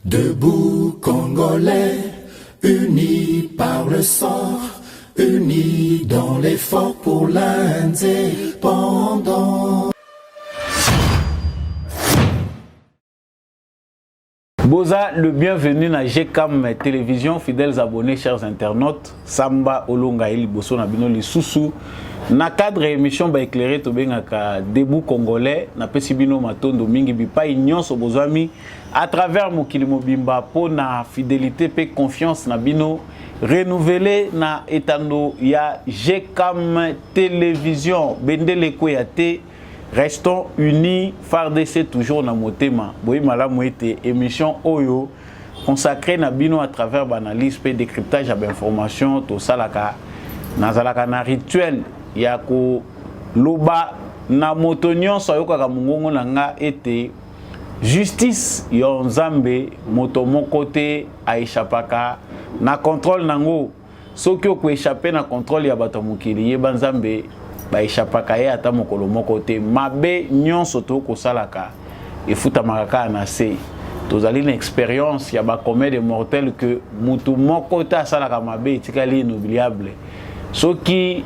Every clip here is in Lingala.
Debout Congolais, unis par le sort, unis dans l'effort pour l'indépendance. Boza, le bienvenu à GCAM Télévision, fidèles abonnés, chers internautes. Samba Olonga Eli Bosso Nabino Lisusu. Na cadre émission ba éclairé to bengaka Debout Congolais na pesi bino matondo mingi bipa nyonso bozami à travers mokili mobimba po na fidélité pe confiance na bino renouvelé na etando ya GCAM Télévision bendele ko ya te. Restons unis, FARDC toujours na motema. Boyi malamu ete émission Oyo consacrée na bino à travers l'analyse et décryptage d'informations to salaka nazalaka na rituel ya ko loba na motonyon soyoka ka mungongo na nga ete justice yo nzambe moto moko te aishapaka na contrôle nango soki ko échapper na contrôle ya bato mokili yeba nzambe ba échapaka ye ata mokolo moko te mabe nyonso to ko salaka efuta makaka na se tozali une expérience ya ba comède mortel que mutu moko ta salaka mabe etikali inoubliable soki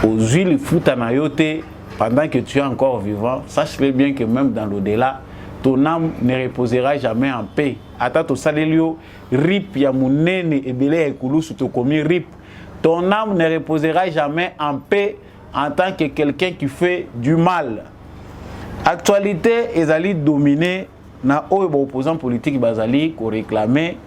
aux huiles futa na yote pendant que tu es encore vivant, sache-le bien que même dans l'au-delà, ton âme ne reposera jamais en paix. Ata to salelio rip ya munene ebele ekulusu to komi rip. Ton âme ne reposera jamais en paix en tant que quelqu'un qui fait du mal. Actualité ezali dominée na oyo ba opposant politique bazali ko réclamer.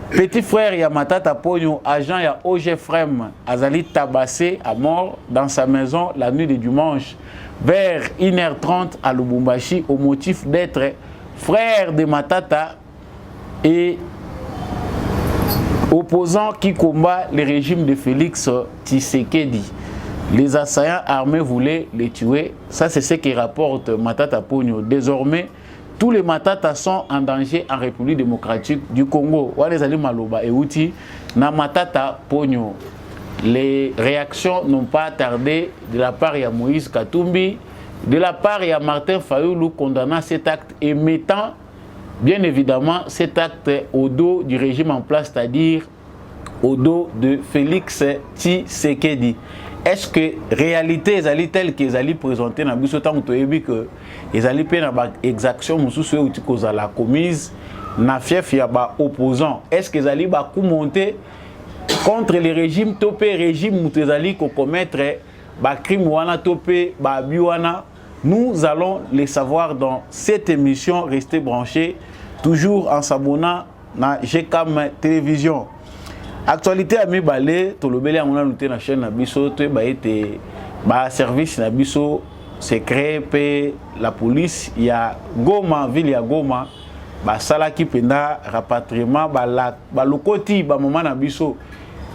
Petit frère Yamatata Pogno, agent ya OG Frem, azali tabassé à mort dans sa maison la nuit de dimanche vers 1h30 à Lubumbashi au motif d'être frère de Matata et opposant qui combat le régime de Félix Tshisekedi. Les assaillants armés voulaient les tuer. Ça, c'est ce qui rapporte Matata Pogno. Désormais, tous les Matata sont en danger en République démocratique du Congo. Walezali Maloba et Outi, na Matata Pogno. Les réactions n'ont pas tardé de la part de Moïse Katumbi, de la part de Martin Fayoulou condamnant cet acte et mettant bien évidemment cet acte au dos du régime en place, c'est-à-dire au dos de Félix Tshisekedi. Est-ce que réalité est telle qu'ils allaient présenter dans le temps où que ils allaient faire des exactions où la commise na fief ya ba opposant? Est-ce qu'ils allaient monter contre les régimes topé régime où ils allaient commettre ba crime wana topé ba biwana? Nous allons les savoir dans cette émission. Restez branchés toujours en s'abonnant à GCAM Télévision. Actualité à mi balé, tolobeli amona luté na chaîne na biso to ba été ba service na biso secret pe la police ya Goma ville ya Goma ba sala ki penda rapatriement ba lokoti ba mama na biso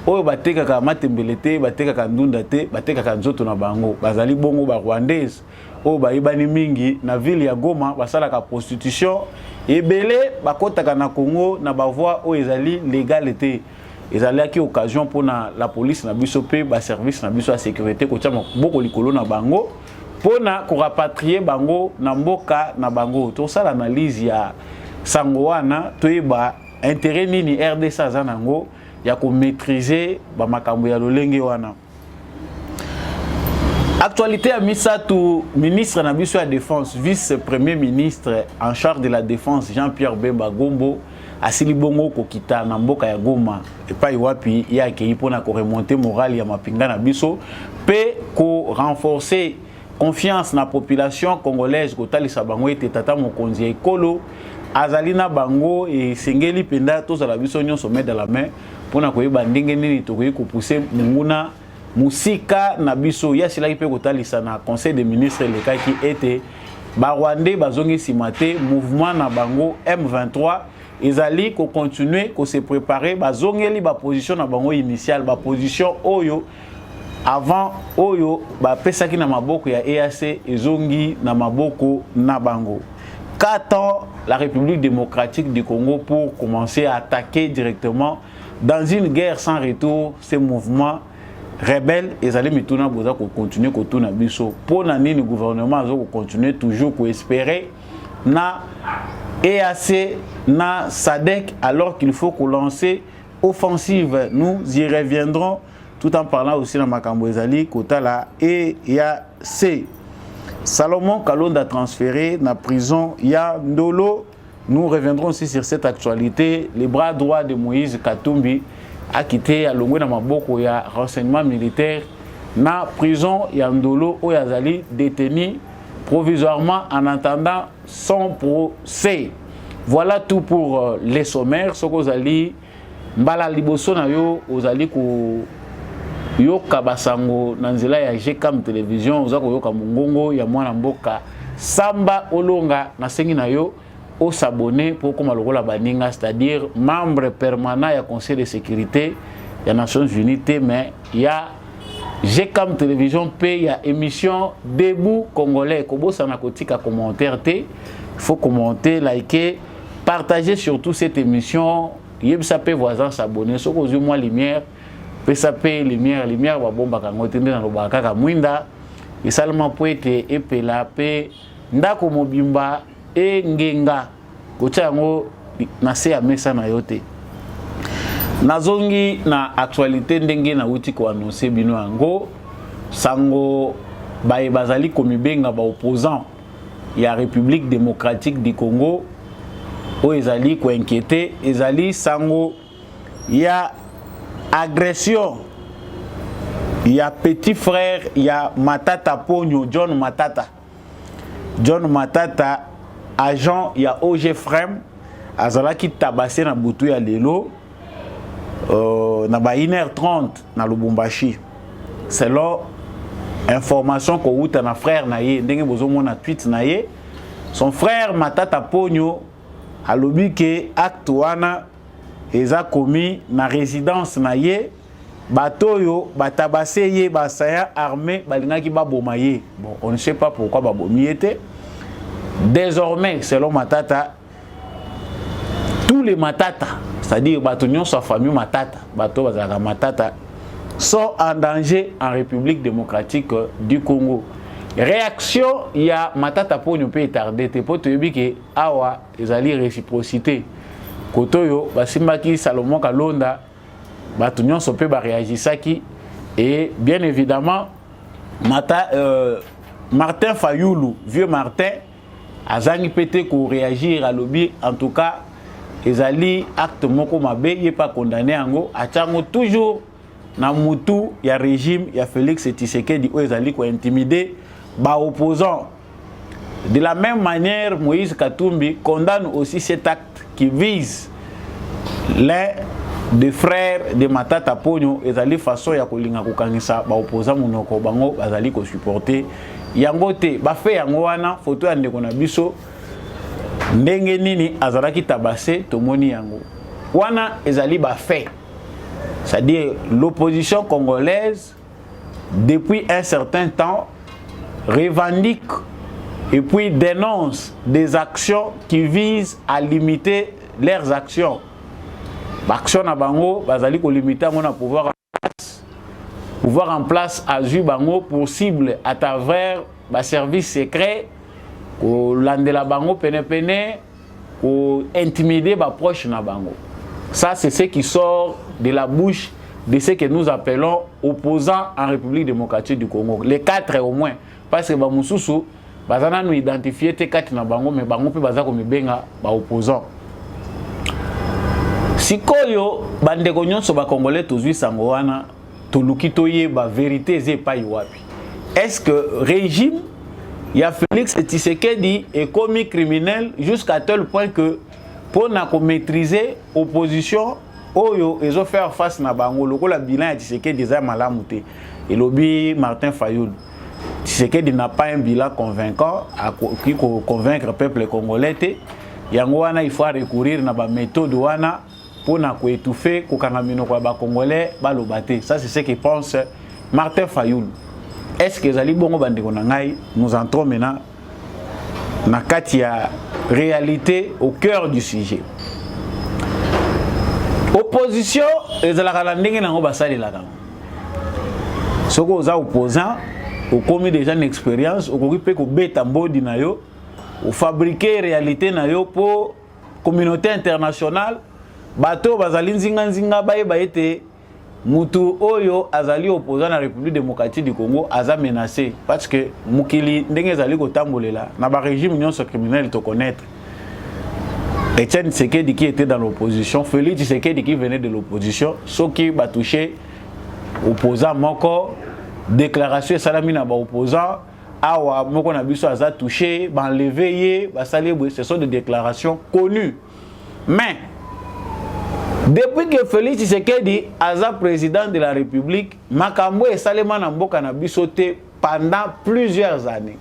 oyo bateka ka matembelete bateka ka ndunda te bateka ka nzoto na bango bazali bongo ba rwandaise oyo ba ibani mingi na ville ya Goma ba sala ka prostitution ebele bakotaka na Congo na ba voie oyo ezali légalité. Ils allaient à occasion pour la police na biso pe ba service na biso à sécurité ko tchama boko likolo na bango pour na ko rapatrier bango na mboka na bango. Tout ça l'analyse ya sangoana to ba intérêt nini RDC zanango ya ko maîtriser ba makambo ya lolenge wana. Actualité à Misatu, ministre na biso ya défense, vice-premier ministre en charge de la défense Jean-Pierre Bemba Gombo asili bongo kokita na mboka ya Goma epai wapi ya ke ipona ko remonter morale ya mapinga na biso pe ko renforcer confiance na population congolaise ko talisa bango ete tata mokonzi ekolo azalina bango et sengeli penda to za la biso nyonso met dans la main pona ko yeba ndenge nini to ko pousser munguna musika na biso ya sila pe ko talisa na conseil des ministres le cas qui était ba Rwandais bazongi simate mouvement na bango M23. Ils allaient continuer, se préparer, bazongeli ba position na bango initiale, ba position oyo avant oyo ba pesaki na maboko ya EAC ezongi na maboko na bango. Qu'attend la République démocratique du Congo pour commencer à attaquer directement dans une guerre sans retour ces mouvements rebelles? Ils allaient mituna boza ko continuer ko tuna biso pour na nini gouvernement zo ko continuer toujours ko espérer na EAC na SADC alors qu'il faut qu'on lance offensive. Nous y reviendrons tout en parlant aussi de Makambo Ezali Kotala EAC. Salomon Kalonda transféré dans la prison ya Ndolo. Nous reviendrons aussi sur cette actualité. Les bras droits de Moïse Katumbi a quitté à Longwe na Maboko ya renseignement militaire na prison ya Ndolo où Yazali détenu provisoirement en attendant son procès. Voilà tout pour les sommaires. Ce que vous allez mbala liboso na yo ozali ko yo kabasango nanzela ya GCAM télévision ozako yo ka mongongo ya mwana mboka Samba Olonga na sengi na yo au s'abonner pour comme lokola baninga, c'est-à-dire membre permanent ya conseil de sécurité ya Nations Unies, mais il y a GCAM télévision P, il y a émission Debout Congolais. Kobo sana kotika commentaire té, il faut commenter, liker, partager surtout cette émission. Yebsape voisin s'abonner, so ko moi lumière, pesape lumière wa bomba kangote ndena lobaka ka mwinda, et seulement poete epela pe ndako mobimba e ngenga kocha yango na se ya mesa na yote. Nazongi na actualité ndenge na uti ko annoncer bino yango sango baye bazali komibenga ba opposant ya République démocratique du Congo o ezali ko inquiété ezali sango ya agression ya petit frère ya Matata Ponyo John Matata agent ya OG Frem azala ki tabasé na butu ya lelo na ba 1h30 na Lubumbashi selon information ko uta na frère na ye ndenge bozo mona tweet na ye son frère Matata Ponyo alobi ke acte wana eza commis na résidence na ye batoyo batabase ye basaya armé balingaki baboma ye. Bon, on ne sait pas pourquoi babomi était. Désormais, selon Matata, tous les Matata, c'est-à-dire batonyon sa famille Matata, bato bazaka Matata, sont en danger en République démocratique du Congo. Réaction, il y a Matata Ponyo peut tarder, te poto yobi ke awa ezali réciprocité. Kotoyo basimbaki Salomon Kalonda batonyon so pe ba réagisaki et bien évidemment Martin Fayoulou, vieux Martin azangi pété ko réagir à lobby en tout cas ezali acte moko mabe yé pas condamné yango achango toujours na mutu ya régime ya Félix Tshisekedi o ezali ko intimider ba opposants. De la même manière, Moïse Katumbi condamne aussi cet acte qui vise l'un des frères de Matata Ponyo ezali façon ya kolinga kokangisa ba opposants monoko bango bazali ko supporter yango te ba fait yango wana photo ya ndeko na biso ndenge nini azalaki tabase tomoni yango wana ezali ba fait, c'est-à-dire l'opposition congolaise depuis un certain temps revendique et puis dénonce des actions qui visent à limiter leurs actions. L'action na bango bazali ko limiter mon pouvoir en place à ju bango possible à travers ba service secret ko landela bango pene ko intimider ba proche na bango. Ça c'est ce qui sort de la bouche de ce que nous appelons opposants en République démocratique du Congo. Les 4 au moins parce que ba mususu bazana nous identifier te 4 na bango mais bango pe baza ko mibenga ba opposants. Sikoyo bandeko nyonso ba congolais tozwi sango wana toluki toye ba vérité ze pa wapi. Est-ce que régime ya Félix Tshisekedi est commis criminel jusqu'à tel point que pour na ko maîtriser opposition oyo ezo faire face na bango lokola bilan ya Tshisekedi za malamu te. Et lobby Martin Fayoulou Tshisekedi n'a pas un bilan convaincant qui convaincre le peuple congolais te. Yango wana il faut recourir na ba méthode wana pour étouffer kokangamino kwa ba congolais balobate. Ça c'est ce que pense Martin Fayoulou. Est-ce que zali bongo bandeko na ngai nous entrons maintenant na katia réalité au cœur du sujet. Opposition ezalaka la ndenge nango basalelaka. Soko oza opposant au commis déjà une expérience au koki pe ko beta mbodi na yo ou fabriquer réalité na yo pour communauté internationale bato bazali nzinga bayeba ete mutu oyo azali opposant na République démocratique du Congo aza menacé parce que mukili ndenge ezali kotambolela na ba régime nyonso criminel to connaître. Etienne Tshisekedi qui était dans l'opposition, Félix Tshisekedi qui venait de l'opposition, ceux qui ba touché opposant moko déclaration salami na ba opposant awa moko na biso aza touché ba enlever ye ba salir, ce sont des déclarations connues. Mais depuis que Félix Tshisekedi aza président de la République, makambo e salema na mboka na biso te pendant plusieurs années.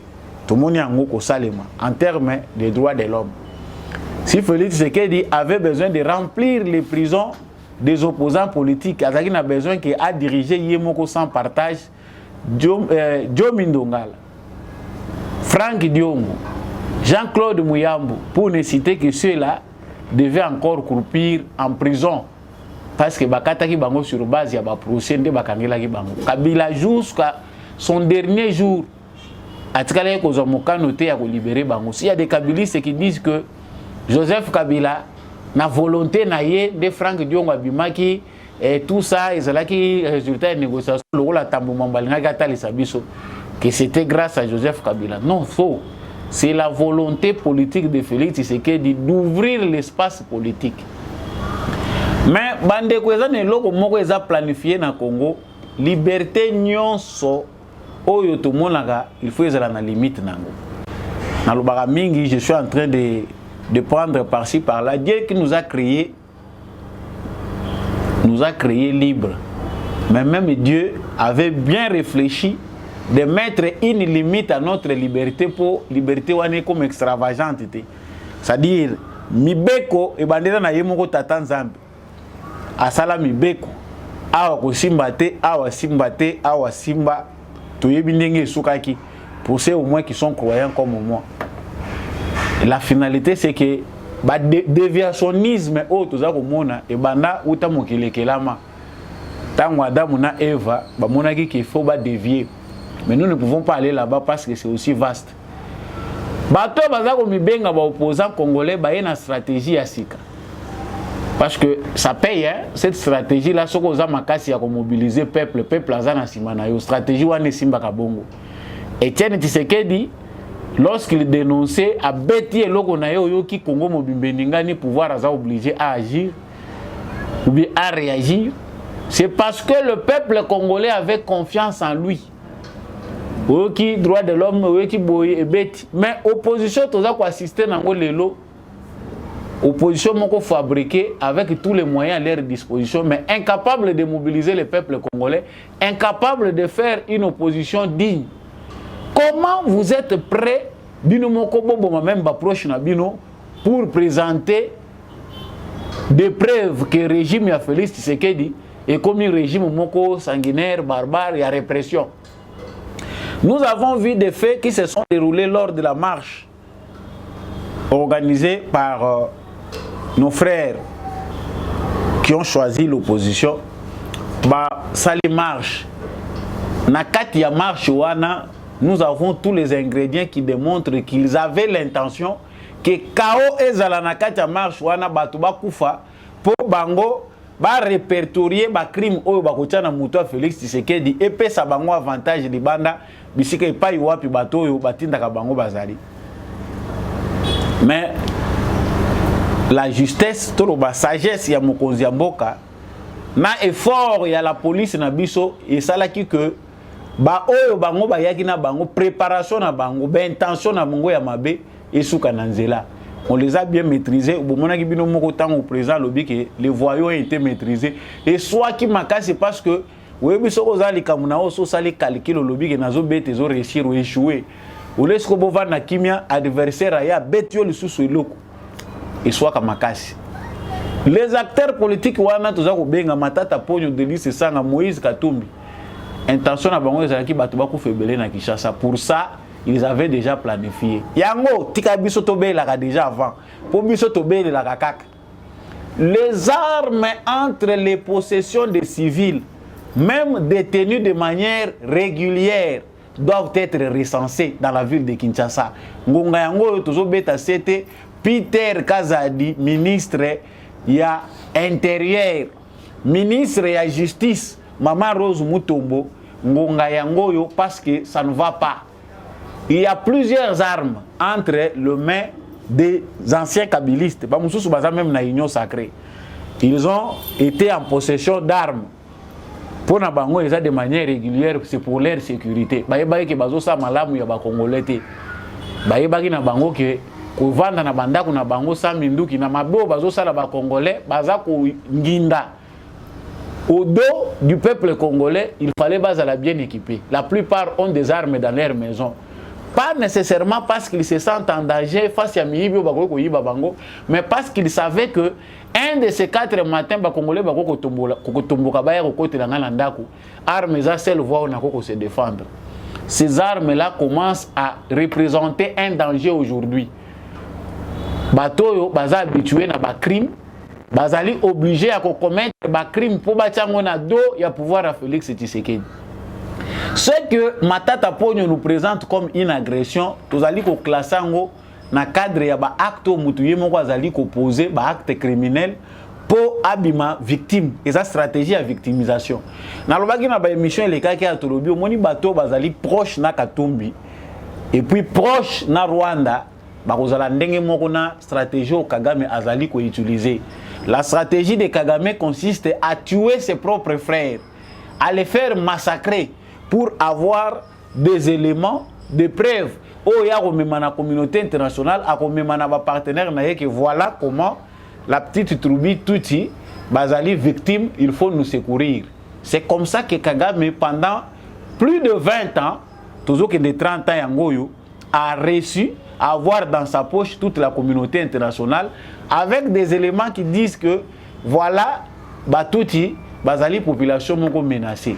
Tout le monde a ngoko salema en termes des droits de l'homme. Si Félix Tshisekedi avait besoin de remplir les prisons des opposants politiques, il a besoin qu'il a dirigé Yemoko sans partage, Joe Mindongala, Franck Diongo, Jean-Claude Mouyambo, pour ne citer que ceux-là, devaient encore croupir en prison. Parce que Bakataki Bango sur base, il y a un procès de Bakangela Bango. Kabila jusqu'à son dernier jour, à Tkalaye Kozomoka noté à libérer Bango. Il y a des Kabilistes qui disent que Joseph Kabila na volonté naie de Franck Diongo Abimaki et tout ça, et c'est là qui résultat de négociation, le rôle à Tambou Mambalinga Gata les Sabiso, que c'était grâce à Joseph Kabila. Non, faux. C'est la volonté politique de Félix Tshisekedi d'ouvrir l'espace politique. Mais bande ko ezane loko moko eza planifié na Congo, liberté nyonso oyo to monaka, il faut ezala na limite nango. Na lobaka mingi, je suis en train de prendre par-ci par-là. Dieu qui nous a créés libres. Mais même Dieu avait bien réfléchi de mettre une limite à notre liberté pour liberté wane comme extravagante. C'est-à-dire, mibeko et bandera na yemoko tata nzambe. Asala mibeko. Awa ko simba te, awa simba te, awa simba. Toyebi ndenge sukaki. Pour ceux au moins qui sont croyants comme moi. Et la finalité c'est que ba déviationnisme o toza ko mona e banda uta mokile kelama. Tango Adam na Eva, ba monaki qu'il faut ba dévier. Mais nous ne pouvons pas aller là-bas parce que c'est aussi vaste. Bato bazako mibenga ba opposants congolais ba une stratégie à sika. Parce que ça paye hein, cette stratégie là soko za makasi ya ko mobiliser peuple azana simana yo stratégie wane simba kabongo. Etienne Tshisekedi lorsqu'il dénonçait à Béti eloko na yo ki Congo mobimbeninga ni pouvoir aza obligé à agir ou bien à réagir, c'est parce que le peuple congolais avait confiance en lui. Qui droit de l'homme, qui boye et bête. Mais opposition, tout ça, assister dans le opposition, moko fabriquée avec tous les moyens à leur disposition, mais incapable de mobiliser le peuple congolais, incapable de faire une opposition digne. Comment vous êtes prêts, bino moko bobo même approche na bino, pour présenter des preuves que le régime a Félix Tshisekedi est comme un régime moko sanguinaire, barbare et à répression? Nous avons vu des faits qui se sont déroulés lors de la marche organisée par nos frères qui ont choisi l'opposition. Sali marche. Nakati ya marche wana, nous avons tous les ingrédients qui démontrent qu'ils avaient l'intention que Kao ezala nakati ya marche wana batu bakufa pour bango ba répertorier ba crime oyo bakotia na mutu Félix Tshisekedi et pesa bango avantage de banda bisika epai wapi bato oyo batindaka bango bazali. Mais la justesse to ba sagesse ya mokonzi ya mboka na effort ya la police na biso esalaki que ba oyo bango bayaki na bango préparation na bango ba intention na bango ya mabe esuka na nzela. On les a bien maîtrisés. Au moment où au président lobby que les voyous ont été maîtrisés. Et soit qui m'a cassé parce que oui, mais ce que les Kamunao sont allés calculer le lobby que nazo bête ils ont réussi ou échoué. Ou les Skobova na kimia adversaire aya bête yo le sous loko. Et soit comme cassé. Les acteurs politiques wana tous ako benga matata ponyo de liste sanga Moïse Katumbi. Intention na bango ezalaki bato ba ku febele na Kinshasa. Pour ça ils avaient déjà planifié. Yango, tika biso tobe la déjà avant. Pour biso tobe la kaka. Les armes entre les possessions des civils, même détenus de manière régulière, doivent être recensés dans la ville de Kinshasa. Ngonga yango tozo beta c'était Peter Kazadi, ministre ya intérieur, ministre ya justice, Maman Rose Mutombo, ngonga yango yo parce que ça ne va pas. Il y a plusieurs armes entre les mains des anciens kabylistes. Même na Union sacrée. Ils ont été en possession d'armes. Pour na bango ils ont de manière régulière, c'est pour leur sécurité. Baye ke bazo sa malamu ya ba Congolais te. Baye na bango ke ko vanda na bandako na bango sa minduki na mabo bazo sa la ba Congolais, baza ko nginda. Au dos du peuple congolais, il fallait la bien équipés. La plupart ont des armes dans leur maison. Pas nécessairement parce qu'ils se sentent en danger face à Miyibi ou Bango, mais parce qu'ils savaient que un de ces 4 matins, les Congolais armes à seule voie on se défendre. Ces armes-là commencent à représenter un danger aujourd'hui. Bato baza habitué na ba crime, bazali obligé à commettre ba crime pour bachango na do ya pouvoir à Félix Tshisekedi. Ce que Matata Ponyo nous présente comme une agression, nous allons classer dans le cadre de l'acte posé, acte criminel pour abîmer victime. Et sa stratégie de victimisation. Dans l'émission, les cas qui ont été moni bateau bazali proche na Katumbi et puis proche na Rwanda, bazala ndenge moko na stratégie au Kagame azali ko utiliser. La stratégie de Kagame consiste à tuer ses propres frères, à les faire massacrer pour avoir des éléments, des preuves. Oh, il y a la communauté internationale, il y a des partenaires, que voilà comment la petite Troubi Touti, Bazali victime, il faut nous secourir. C'est comme ça que Kagame, pendant plus de 20 ans, toujours que de 30 ans, Yangoyo, a reçu à avoir dans sa poche toute la communauté internationale avec des éléments qui disent que voilà, Batouti, Bazali population menacée.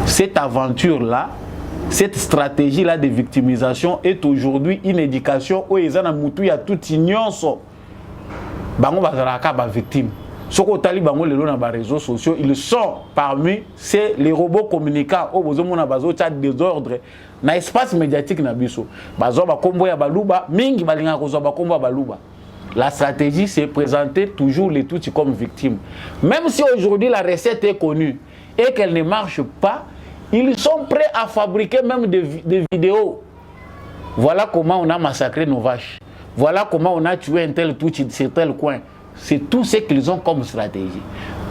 Cette aventure-là, cette stratégie-là de victimisation est aujourd'hui une éducation où ils ont tout ignorance. Bango bazalaka ba victime. Soko tali bango lelo na ba réseaux sociaux, ils sont parmi les robots communicants au besoin na bazo chat désordre na espace médiatique na biso. Bazo ba kombo ya baluba, mingi balinga ko zo ba kombo ya baluba. La stratégie c'est présenter toujours les Tutsis comme victimes. Même si aujourd'hui la recette est connue et qu'elle ne marche pas, ils sont prêts à fabriquer même des vidéos. Voilà comment on a massacré nos vaches. Voilà comment on a tué un tel Tutsi sur tel coin. C'est tout ce qu'ils ont comme stratégie.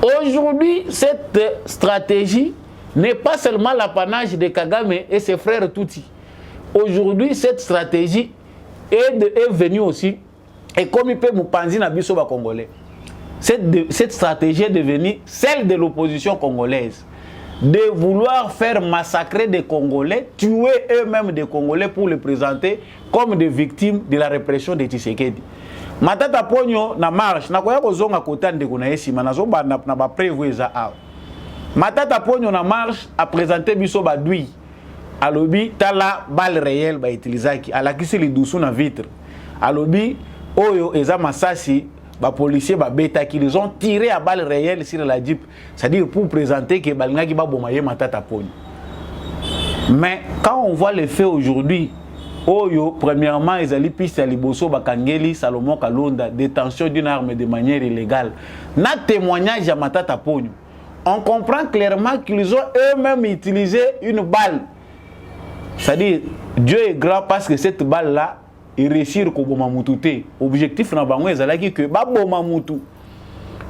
Aujourd'hui, cette stratégie n'est pas seulement l'apanage de Kagame et ses frères Tutsi. Aujourd'hui, cette stratégie est venue aussi, et comme il peut Mupanzi na biso ba Congolais, cette stratégie est devenue celle de l'opposition congolaise. De vouloir faire massacrer des Congolais, tuer eux-mêmes des Congolais pour les présenter comme des victimes de la répression de Tshisekedi. Matata Ponyo na marche, na koya kozonga kota ndeko na esima na zo ba na ba prévu eza a. Matata Ponyo na marche a présenté biso badui. Alobi tala balle réelle ba utilizaki, alakisi lidusu na vitre. Alobi oyo eza masasi. Les policiers ils ont tiré à balles réelles sur la Jeep, c'est-à-dire pour présenter que Balingaki va bombarder Matata Ponyo. Mais quand on voit les faits aujourd'hui, premièrement, ils allaient piste à Liboso, Bakangeli, Salomon Kalonda, détention d'une arme de manière illégale. Na témoignage à Matata Ponyo, on comprend clairement qu'ils ont eux-mêmes utilisé une balle. C'est-à-dire, Dieu est grand parce que cette balle-là, et réussir ko boma mututé. Objectif na bango ezalaki que ba boma mutu.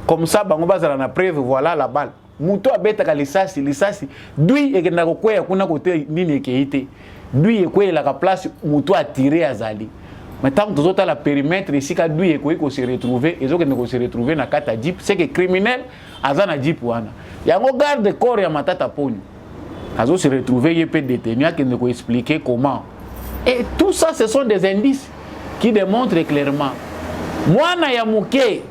Comme ça bango bazala na preuve voilà la balle. Mutu abeta ka lisasi dui ekenda ko kwea kuna côté nini ekeite. Dui ekwe la ka place mutu a tiré azali. Maintenant tous la périmètre ici ka dui ekwe ko se retrouver ezokende ko se retrouver na kata jeep c'est que criminel azana jeep wana. Yango garde corps ya Matata Ponyo. Azo se retrouver yepé détenu akende ko expliquer comment. Et tout ça, ce sont des indices qui démontrent clairement. Moi, na ya muke,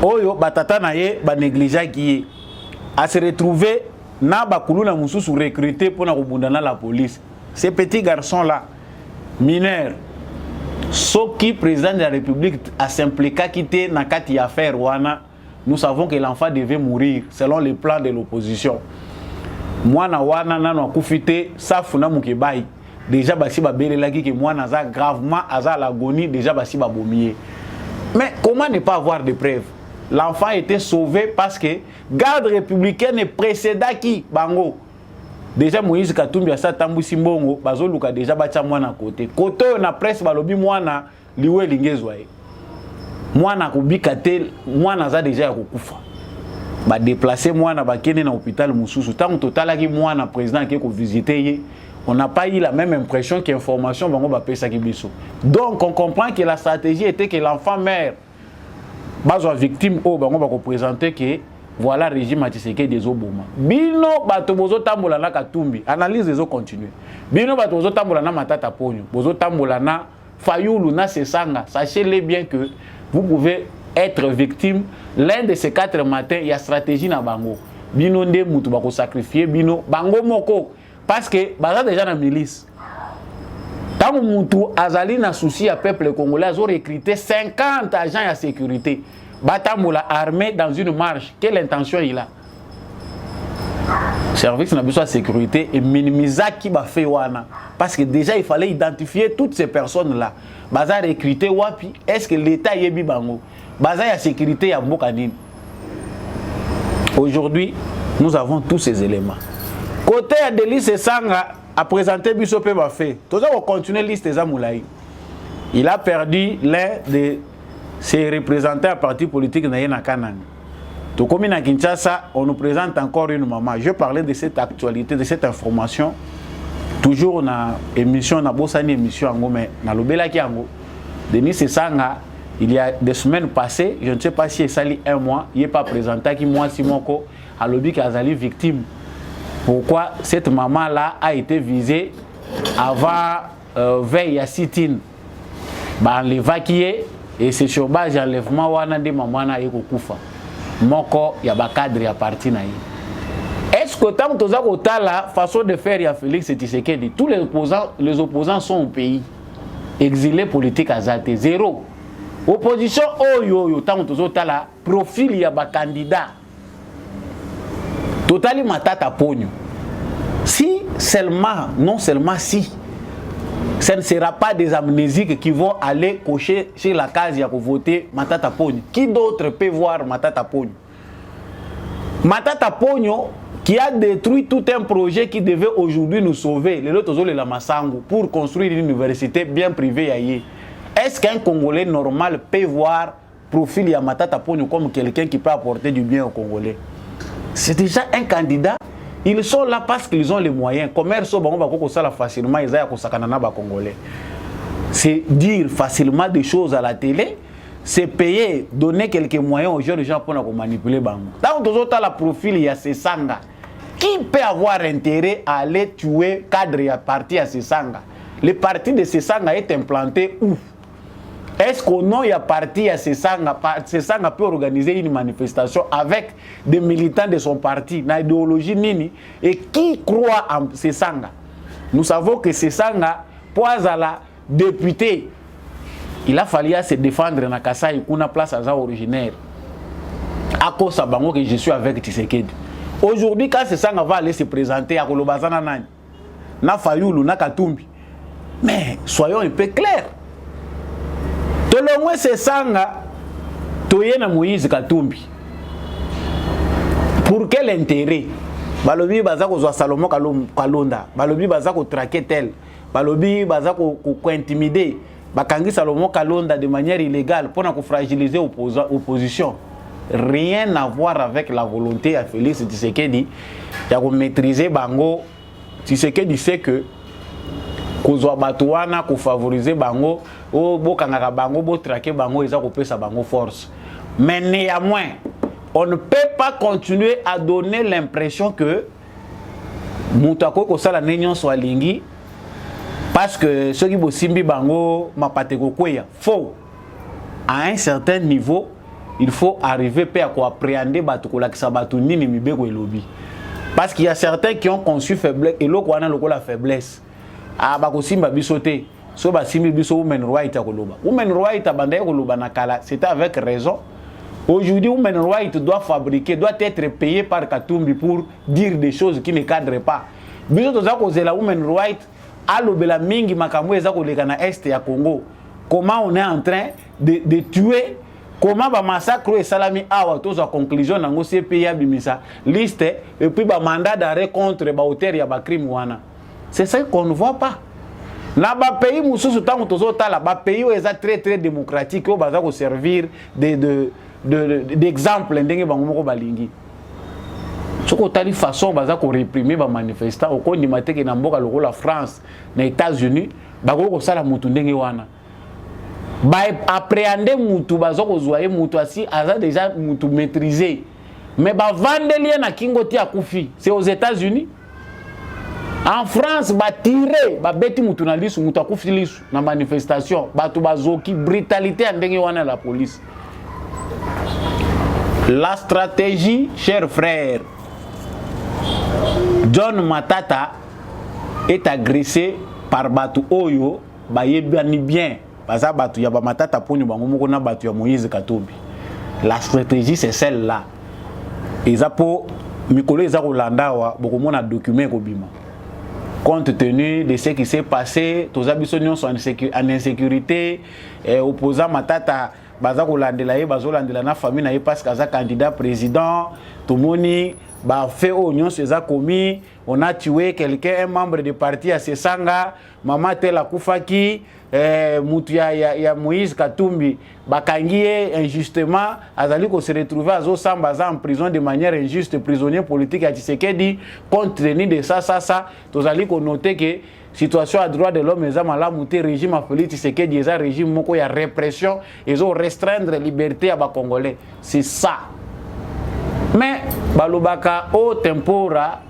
oyo batata na ye ba négligé qui a se retrouver na ba kuluna mususu recruté pour na kubundana la police. Ces petits garçons là, mineurs, ceux qui président de la République a s'impliqué quitter na kati affaire wana, nous savons que l'enfant devait mourir selon les plans de l'opposition. mwana wana nano akufite safu na mukebai déjà basi babelelaki que mwana za gravement aza l'agonie déjà basi babomie. Mais comment ne pas avoir de preuves? L'enfant a été sauvé parce que garde républicaine ne précéda qui bango. Déjà Moïse Katumbi a sa tambu simbongo bazo luka déjà bacha mwana côté. Côté na presse balobi mwana liwe lingezwa. Mwana kubika tel mwana za déjà ya kukufa. Ba déplacer mwana bakene na hôpital mususu. Tant total ki mwana président qui ko visiter, on n'a pas eu la même impression qu'information bango ba pesa ki biso. Donc on comprend que la stratégie était que l'enfant meurt. Bazo victime o bango ba ko présenter que voilà régime Tshisekedi des Oboma. Bino bato bozo tambola na Katumbi, analyse les eaux continuer. Bino bato bozo tambola na Matata Ponyo, bozo tambola na Fayulu na Sesanga. Sachez-le bien que vous pouvez être victime l'un de ces 4 matins, il y a stratégie na bango. Bino nde mutu bako sacrifier bino bango moko parce que baza déjà na milice. Tant mutu azali na souci à peuple congolais, ils ont recruté 50 agents de sécurité. Batamoula armé dans une marche. Quelle intention il a? Service n'a besoin de sécurité et minimiser qui va faire wana. Parce que déjà il fallait identifier toutes ces personnes là. Baza recruter wapi? Est-ce que l'État y est bibango? Baza ya sécurité ya mbokanine. Aujourd'hui, nous avons tous ces éléments. Côté Adelis Sanga a présenté Bissopé Bafé. Tout ça va continuer liste des Amoulaï. Il a perdu l'un de ses représentants à parti politique na Kanang. Tout comme à Kinshasa, on nous présente encore une maman. Je parlais de cette actualité, de cette information. Toujours dans l'émission, dans Bossani émission, mais dans le Bela Kiango. Denis Sanga, il y a des semaines passées, je ne sais pas si c'est un mois, il n'est pas présenté qui moi, Simonko, à l'objet qu'Azali victime. Pourquoi cette maman-là a été visée avant veille à Sitine? Bah, l'évacuer. Et c'est sur base d'enlèvement wana de maman na yeko kufa. Moko ya ba cadre ya parti na yi. Est-ce que tant que ça la façon de faire ya Félix Tshisekedi, tous les opposants sont au pays. Exilés politiques azate zéro. Opposition oyo tant que ça la profil ya ba candidat. Totali Matata Ponyo. Si seulement, non seulement si, ce ne sera pas des amnésiques qui vont aller cocher chez la case pour voter Matata Ponyo. Qui d'autre peut voir Matata Ponyo? Matata Ponyo qui a détruit tout un projet qui devait aujourd'hui nous sauver, les autres la Massango, pour construire une université bien privée. Est-ce qu'un Congolais normal peut voir profil de Matata Ponyo comme quelqu'un qui peut apporter du bien aux Congolais? C'est déjà un candidat. Ils sont là parce qu'ils ont les moyens. Commerce, facilement, ils ont Congolais. C'est dire facilement des choses à la télé, c'est payer, donner quelques moyens aux jeunes gens pour manipuler Bango. Dans d'autres la profil, il y a Sesanga. Qui peut avoir intérêt à aller tuer cadre et parti à Sesanga? Le parti de Sesanga est implanté où? Est-ce qu'au nom il y a parti à Sesanga peut organiser une manifestation avec des militants de son parti, dans l'idéologie Nini, et qui croit en Sesanga? Nous savons que Sesanga, pour la députée, il a fallu se défendre dans Kassai, une place à originaire. À cause de Bango que je suis avec Tshisekedi. Aujourd'hui, quand Sesanga va aller se présenter à Kolobazana Nani, na Fayulu, na Katumbi, mais soyons un peu clairs. Tolongwe Sesanga, toyena Moïse Katumbi. Pour quel intérêt? Balobi bazako zo Salomon Kalonda, balobi bazako traquer tel, balobi bazako ko intimider, bakangi Salomon Kalonda de manière illégale pour na ko fragiliser opposition. Rien à voir avec la volonté à Félix Tshisekedi ya ko maîtriser bango. Tshisekedi sait que kozwa batouana ko favoriser bango o bokangaka bango bo traquer bango eza ko pesa bango force. Mais néanmoins, on ne peut pas continuer à donner l'impression que Moutako kosala nenyon soit lingi parce que ceux qui bosimbi bango mapateko kweya faux. À un certain niveau, il faut arriver à appréhender batukola ki sabatu nini mibeko elobi. Parce qu'il y a certains qui ont conçu faiblesse et l'autre wana lokola faiblesse. Ah bakosimba bisote so basimbi biso women right akoloba. Women right abandaye koloba nakala, c'était avec raison. Aujourd'hui, Human Rights doit être payé par Katumbi pour dire des choses qui ne cadrent pas. Biso toza kozela Human Rights alobela mingi makambo eza koleka na est ya Congo. Comment on est en train de tuer, comment ba massacre et salami awa toza conclusion nango CPI abimisa liste et puis ba mandat d'arrêt contre ba auteur ya ba crime wana. C'est ça qu'on ne voit pas. Na ba pays mususu tango tozo tala ba pays où eza très démocratique où baza ko servir d'exemple ndenge bango moko balingi. Soko tali façon baza ko réprimer ba manifestants au kondi mateke na mboka loko la France na États-Unis ba ko sala mutu ndenge wana. Ba appréhender mutu baza ko zoyer mutu asi aza déjà mutu maîtrisé. Mais ba vandeli na kingoti akufi, c'est aux États-Unis. En France, ba tirer, ba beti mutu na lisu, mutu akufi lisu na manifestation, batu bazoki brutalité ndenge wana la police. La stratégie, chers frères, John Matata est agressé par batu oyo, ba yebani bien, baza batu ya ba Matata poni bango moko na batu ya Moïse Katumbi. La stratégie c'est celle-là. Ezapo mikolo eza kolanda wa bokomona document kobima. Compte tenu de ce qui s'est passé, tous les habitants sont en insécurité, opposant Matata, baza kolandela ye bazolandela na famille na ye parce qu'aza candidat président, tout le monde ba fait oignon ces a commis, on a tué quelqu'un, un membre du parti à Sesanga, maman tela kufaki, mutu ya Moïse Katumbi bakangiye injustement, azali ko se retrouver azo sambaza en prison de manière injuste, prisonnier politique à Tshisekedi. Compte tenu de ça tozali ko noter que situation à droit de l'homme eza malamu te, régime a Félix Tshisekedi eza régime moko ya répression, ils ont restreindre liberté à ba Congolais. C'est ça. Mais balobaka au tempora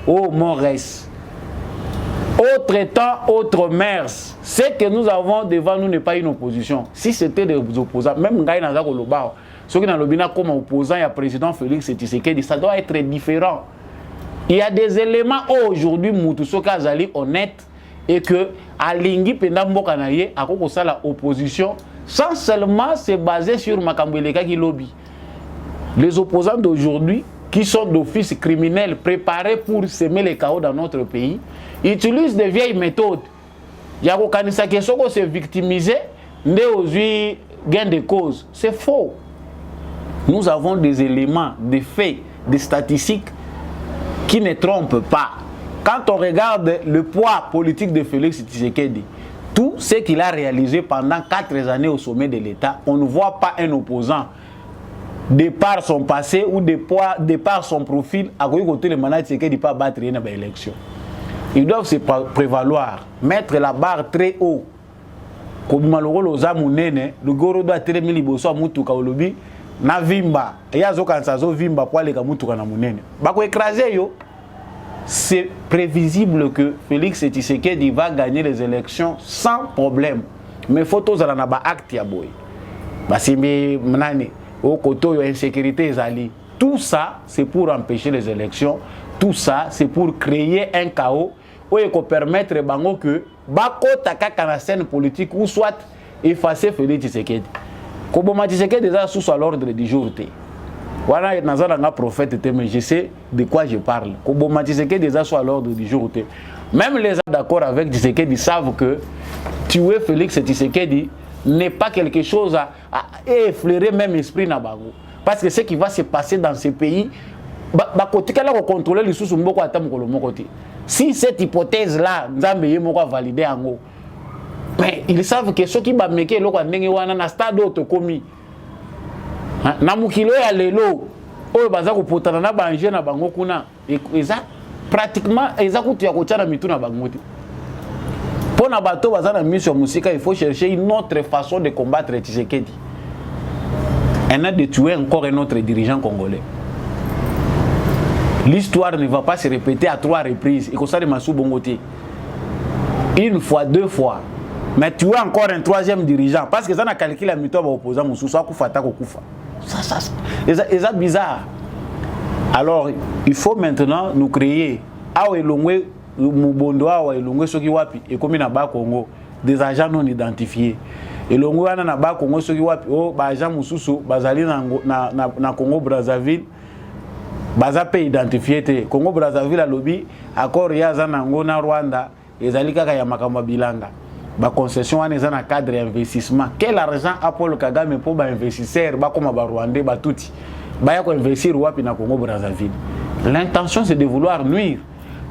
au mores. Autre temps, autre mers. Ce que nous avons devant nous n'est pas une opposition. Si c'était des opposants, même Ngaï Naza Koloba, ceux qui n'ont pas comme opposant, il y a le président Félix Tshisekedi, ça doit être différent. Il y a des éléments aujourd'hui, Moutousoka Azali honnête, et que Alingi Pendambo Kanaye a commencé la opposition sans seulement se baser sur Makambeleka qui lobby. Les opposants d'aujourd'hui, qui sont d'office criminels préparés pour semer les chaos dans notre pays, utilisent des vieilles méthodes. Il y a des questions qui se victimiser, mais aussi gain de cause. C'est faux. Nous avons des éléments, des faits, des statistiques qui ne trompent pas. Quand on regarde le poids politique de Félix Tshisekedi, tout ce qu'il a réalisé pendant 4 années au sommet de l'État, on ne voit pas un opposant de par son passé ou de par son profil, à côté de Manan Tshisekedi ne pas battre une élection. Ils doivent se prévaloir, mettre la barre très haut. Comme malheureux les amounene, le goro doit être mis liboso mutuka olobi na vimba. Et yazo kansazo vimba pour les mutuka na munene. Bako écraser yo. C'est prévisible que Félix Tshisekedi va gagner les élections sans problème. Mais photos à la ba acte ya boy. Basimbi mnane au côté de l'insécurité. Tout ça, c'est pour empêcher les élections. Tout ça, c'est pour créer un chaos où il peut permettre bango que bako taka na scène politique ou soit effacer Félix Tshisekedi. Koboma Tshisekedi déjà sous l'ordre du jour. Voilà, nazana prophète, mais je sais de quoi je parle. Koboma Tshisekedi déjà sous l'ordre du jour. Même les gens d'accord avec Tshisekedi savent que tuer Félix Tshisekedi n'est pas quelque chose à effleurer même l'esprit na bango. Parce que ce qui va se passer dans ces pays, contrôler les sous mboko atamukolo mokoti. Si cette hypothèse là, Nzambe yemoko valider ango. Mais ils savent que ceux qui ba meke loko ndenge wana na stade auto komi. Na mukilo ya lelo, oyo baza ko potana na banje na bango kuna, eza pratiquement eza kutu ya kotia na mitu na bango te. Pour na bato bazana mission musika, il faut chercher une autre façon de combattre Tshisekedi. On a de tuer encore un autre dirigeant congolais. L'histoire ne va pas se répéter à 3 reprises. Il faut ça de Massou Bongoté. 1 fois, 2 fois. Mais tu as encore un 3e dirigeant. Parce que ça n'a calculé la méthode opposant Moussou. Ça c'est bizarre. Alors, il faut maintenant nous créer. Des agents non identifiés. elongo wana na ba Congo soki wapi o ba agent mususu bazali na Congo Brazzaville baza pe identifié te. Congo Brazzaville alobi accord ya za nango na Rwanda ezali kaka ya makambo bilanga. Ba concession wana eza na cadre d'investissement. Quel argent a Paul Kagame pour ba investisseur ba koma ba Rwandais ba tuti. Ba ya ko investir wapi na Congo Brazzaville. L'intention c'est de vouloir nuire,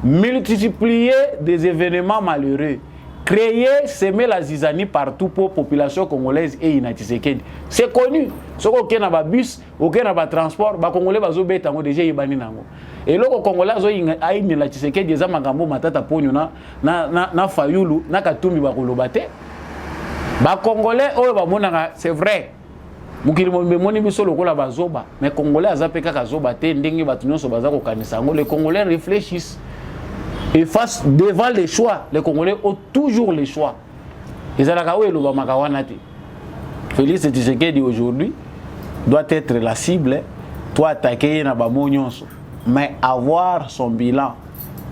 multiplier des événements malheureux, créer, semer la zizanie partout pour la population congolaise et Tshisekedi. C'est connu. Ce qu'on a un bus, aucun a transport, les Congolais ont déjà ibani nango. Et le Congolais a une la Tshisekedi des amagambo matata ponyo na fayulu na katumbi bakolobate. Les Congolais c'est vrai. Mukili moni biso lokola bazoba, mais Congolais azapeka kazoba te ndenge batu nyonso baza ko kanisa ngo. Les Congolais réfléchissent. Et face devant les choix, les Congolais ont toujours les choix. Félix Tshisekedi aujourd'hui doit être la cible, toi attaquer na bamonionso, mais avoir son bilan.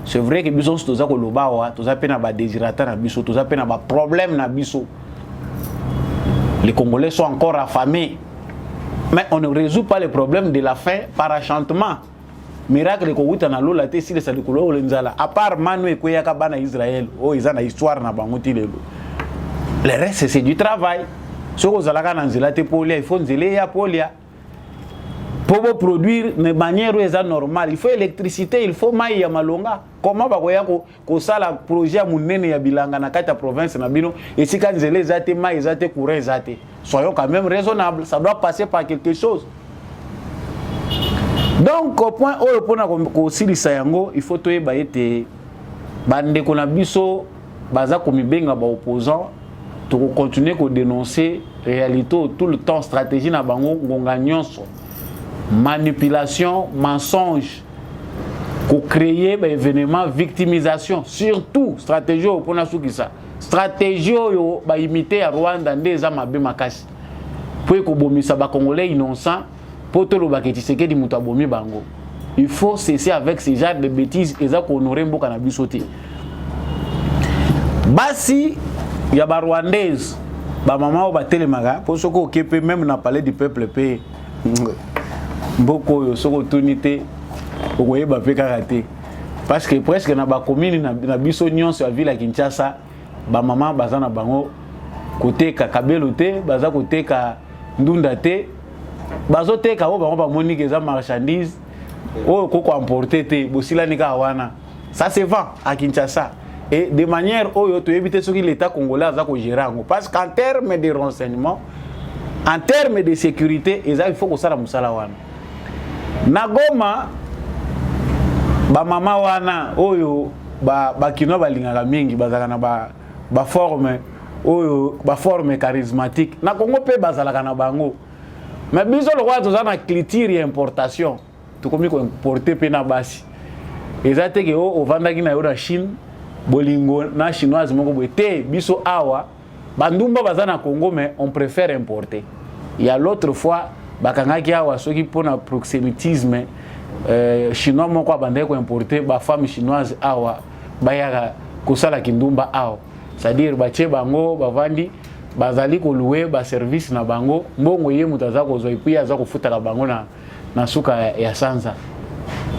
C'est vrai que biso toza ko lobawa, toza pe na ba désirata na biso, toza pe na ba problème na biso. Les Congolais sont encore affamés. Mais on ne résout pas les problèmes de la faim par enchantement. Miracle ko wuta na lola te sile sali kulo olenzala. À part Manu et Koyaka bana Israël, oh ils ont histoire na banguti lelo. Le reste c'est du travail. Ce que zalaka na nzela te polia, il faut nzela ya polia. Pour produire de manière normale, il faut électricité, il faut maï ya malonga. Comment ba koya ko sala projet munene ya bilanga na kata province na bino et si kan nzela ezate maï ezate courant ezate. Soyons quand même raisonnables, ça doit passer par quelque chose. Donc au point où on silisa yango, il faut toyeba ete bande ko na biso baza ko mibenga ba opposant to continuer ko dénoncer réalité tout le temps stratégie na bango ngonga nyonso. Manipulation, mensonge, pour créer des événements, victimisation, surtout stratégie pour na soukisa. Stratégie yo ba imiter à Rwanda ndeza mabe makasi. Pour que bomisa ba Congolais innocents pour to lo ba Tshisekedi muta bomi bango. Il faut cesser avec ces genres de bêtises et ça qu'on honorer mboka na bisoté. Basi ya ba Rwandaise ba maman ba telemaga pour ce ko kepe même na parler du peuple pays. Mboko yo soko tunité okoyeba pe karaté parce que presque na ba commune na biso nyonso ya ville ya Kinshasa ba maman baza na bango côté ka kabelo te baza côté ka ndunda te bazo te ka bango ba monique eza marchandise o ko emporter te bosila nika wana ça se vend à Kinshasa et de manière oyo to éviter ce que l'état congolais a ko gérer parce qu'en termes de renseignement en termes de sécurité il faut que ça la musala wana na Goma ba mama wana oyo ba kino balingaka mingi bazaka na ba forme oyo ba forme charismatique na Congo pe bazalaka na bango mais biso le roi toza na culture et importation to komi ko importer pe na basi ezate ke o vandaki na yo na Chine bolingo na chinoise moko bote biso awa bandumba baza na Congo mais on préfère importer. Il y a l'autre fois bakangaki awa soki pona proxénétisme chinois moko abandaki ko importer ba femme chinoise awa bayaka kosala kindumba awa, c'est-à-dire batie bango bavandi bazali ko louer ba service na bango mbongo ye mutaza ko zo ipia za kofuta ka bango na suka ya sanza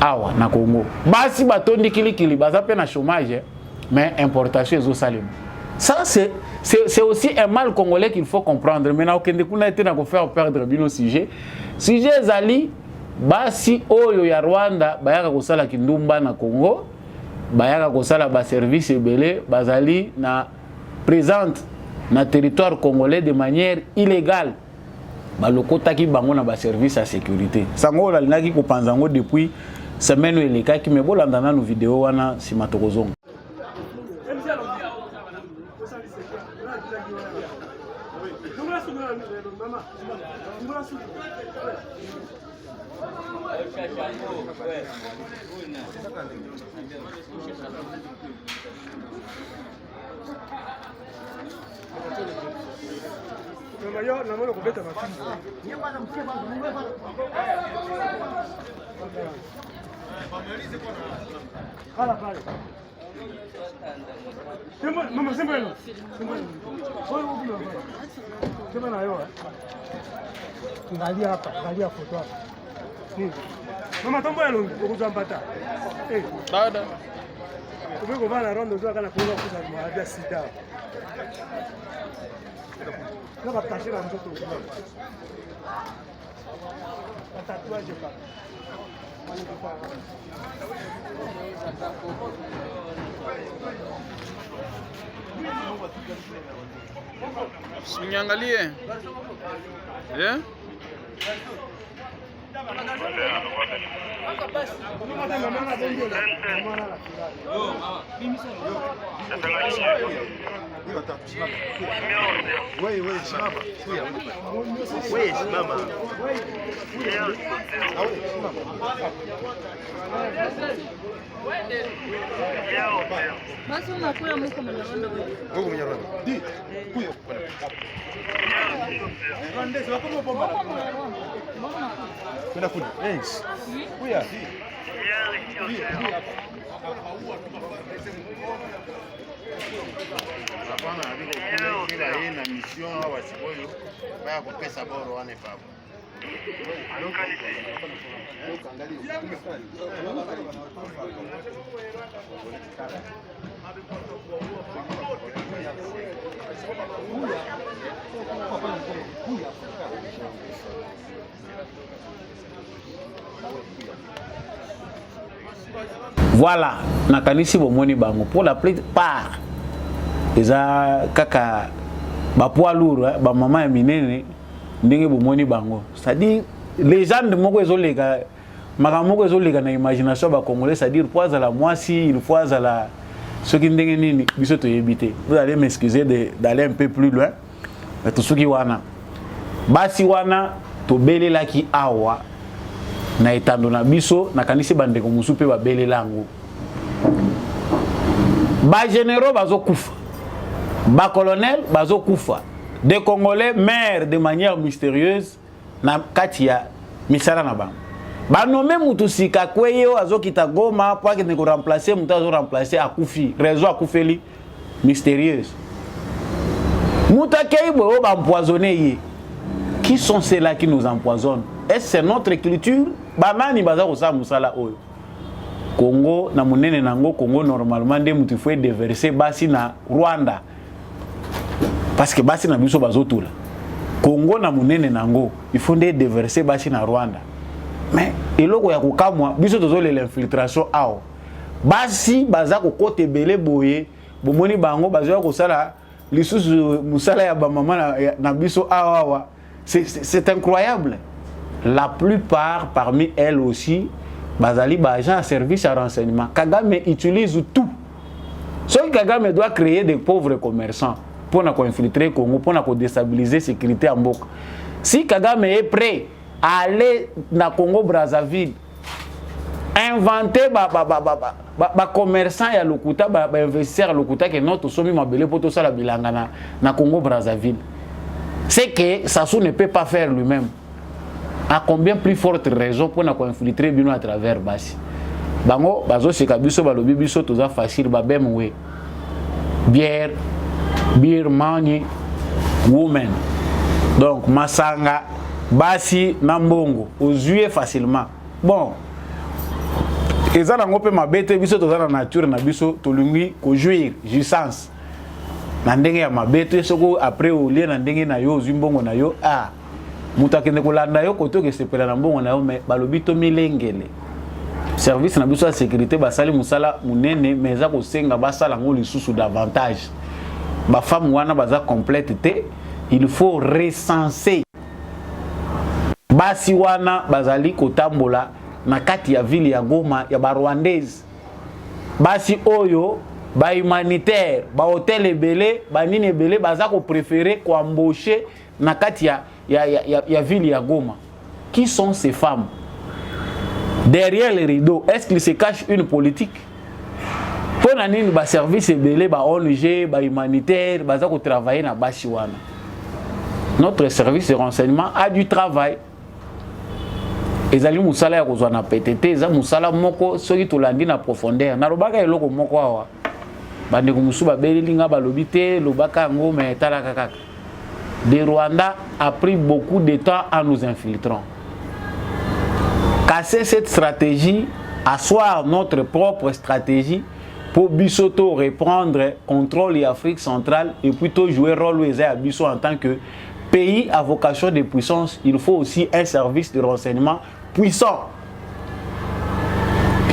awa na Congo basi batondi kilikili baza pe na chômage mais importation ezo salima. Ça c'est aussi un mal congolais qu'il faut comprendre. Maintenant aucun dekuna été na ko faire perdre bino sujet zali basi oyo ya Rwanda bayaka kosala kindumba na Congo bayaka kosala ba service ebele bazali na présente na territoire congolais de manière illégale balokotaki bango na ba service à sécurité sango la linaki ko panzango depuis semaine elekaki me bolanda na no vidéo wana simatokozonga. Mama, sembra. Sembra na yo. Ngalia foto hapa. Mama tombo yalo ukuzampata. Dada. Kumeko bana rondo zwa kana kuona kuza mwaga sita. Na batashira mtoto ukuna. Tatuaje pa. Mniangalie. Eh? Wewe simama. Wewe simama. Basi unakuwa mko Mnyarwanda wewe. Wewe Mnyarwanda. Di. Kuyo. Rwandese wako bomba. Kwenda kuni. Yes. Kuya. Hapana, kila aina mission au wasiboyo baya kupesa boro wane papo. Voilà, nakanisi bomoni bango pour la plupart eza kaka ba poids lourd ba maman ya minene ndenge bomoni bango, c'est-à-dire légende moko ezolega makambo moko ezolega na imagination ba congolais, c'est-à-dire poids à la moisi il faut à la ce qui ndenge nini biso to yebite. Vous allez m'excuser d'aller un peu plus loin, mais tout ce qui wana basi wana to belela ki awa na etando na biso na kanisi bandeko musu pe ba belela ngo ba généraux bazo kufa, ba colonel bazo kufa, des Congolais meurent de manière mystérieuse na katia misala na bango. Ba nommé mutu sika kweyo azo kita Goma pour que ne ko remplacer mutu azo remplacer akufi, raison akufeli mystérieuse. Muta keibo ba empoisonner ye. Qui sont ceux-là qui nous empoisonnent? Est-ce c'est notre culture? Banani baza ko sa musala oyo. Congo na munene nango Congo normalement nde mutu faut déverser basi na Rwanda. Parce que basi na biso bazotula. Congo na munene nango il faut nde déverser basi na Rwanda. Mais eloko ya kokamwa biso tozole l'infiltration ao. Basi baza ko kote belé boye, bomoni bango baza ko sala lisusu musala ya ba mama na biso awa. C'est incroyable. La plupart parmi elles aussi, bazali ba agent à service à renseignement. Kagame utilise tout. Ce que Kagame doit créer des pauvres commerçants pour infiltrer Congo, pour déstabiliser la sécurité en Mboka. Si Kagame est prêt à aller dans Congo Brazzaville, inventer ba commerçant ya lokuta ba investisseur lokuta que notre somi mabele pour tout ça la bilanga na Congo Brazzaville. C'est que Sassou ne peut pas faire lui-même. À combien plus forte raison pour infiltrer bino à travers Basi. Bango bazo seka biso balobi biso toza facile ba bemwe. Bière, beer money, women. Donc masanga Basi na mbongo ozuye facilement. Bon. Eza nango pe mabete biso toza na nature na biso tolungi ko jouir jouissance. Na ndenge ya mabete soko après olie na ndenge na yo zimbongo na yo mutakende kolanda yo koto ke sepela na mbongo na yo mais balobi to milengele service na biso ya sécurité basali musala munene mais za ko senga basala ngo lisusu davantage ba femme wana baza complète te, il faut recenser basi wana bazali kotambola na kati ya ville ya Goma ya ba Rwandaise basi oyo ba humanitaire ba hôtel ebele ba nini ebele baza ko préférer ko embaucher na kati ya ville ya Goma. Qui sont ces femmes? Derrière les rideaux, est-ce qu'il se cache une politique? Pour nani ba service ebele ba ONG ba humanitaire baza ko travailler na basi wana. Notre service de renseignement a du travail. Ezali musala ya kozwa na PTT, eza musala moko soki tolandi na profondeur. Na lobaka eloko moko awa. bande kumusu babelinga balobité lobaka ngo mais talaka kaka. De Rwanda a pris beaucoup de temps à nous infiltrer. Casser cette stratégie, asseoir notre propre stratégie pour Bissoto reprendre contrôle de l'Afrique centrale et plutôt jouer rôle à Bisso en tant que pays à vocation de puissance. Il faut aussi un service de renseignement puissant.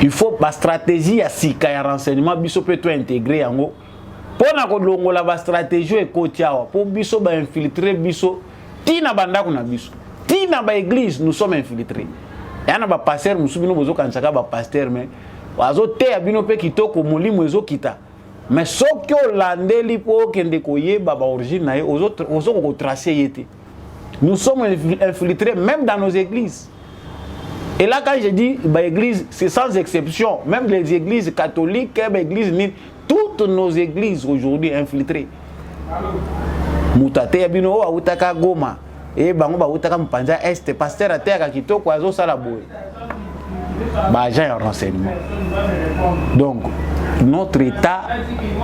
Il faut la stratégie à Sika et renseignement Bisso peut être intégré en haut. Pour la stratégie et pour Bisso infiltrer Bisso, tina banda kuna Bisso, tina ba église nous sommes infiltrés. Il y a un pasteur, nous sommes besoin quand ça va pasteur mais wazo te abino pe kitoko mulimo ezo kita. Mais ce que landeli po kende koye baba origine na aux autres ko tracer yete. Nous sommes infiltrés même dans nos églises. Et là quand je dis bah église c'est sans exception, même les églises catholiques, les églises toutes nos églises aujourd'hui infiltrées. Mutate abino wa utaka Goma et bango ba utaka mpanza est pasteur a terre kitoko azo sala boy. Bah j'ai un renseignement. Donc notre état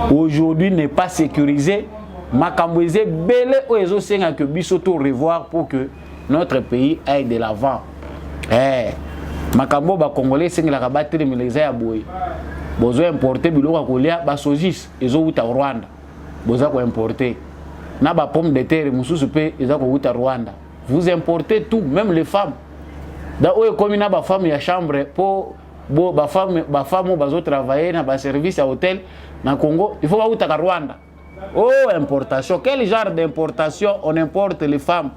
aujourd'hui n'est pas sécurisé. Makamboisé belé o ezo senga que bisoto revoir pour que notre pays aille de l'avant. Makambo ba congolais senga la battre les ya boy. Bozo importer biloko kolia ba sojis ezo uta Rwanda. Bozo ko importer. Na ba pomme de terre mususu pe ezo ko uta Rwanda. Vous importez tout, même les femmes. Da oyo komi na ba femme ya chambre po bo ba femme bazo travailler na ba service à hôtel na Congo, il faut ba uta Rwanda. Oh, importation. Quel genre d'importation? On importe les femmes.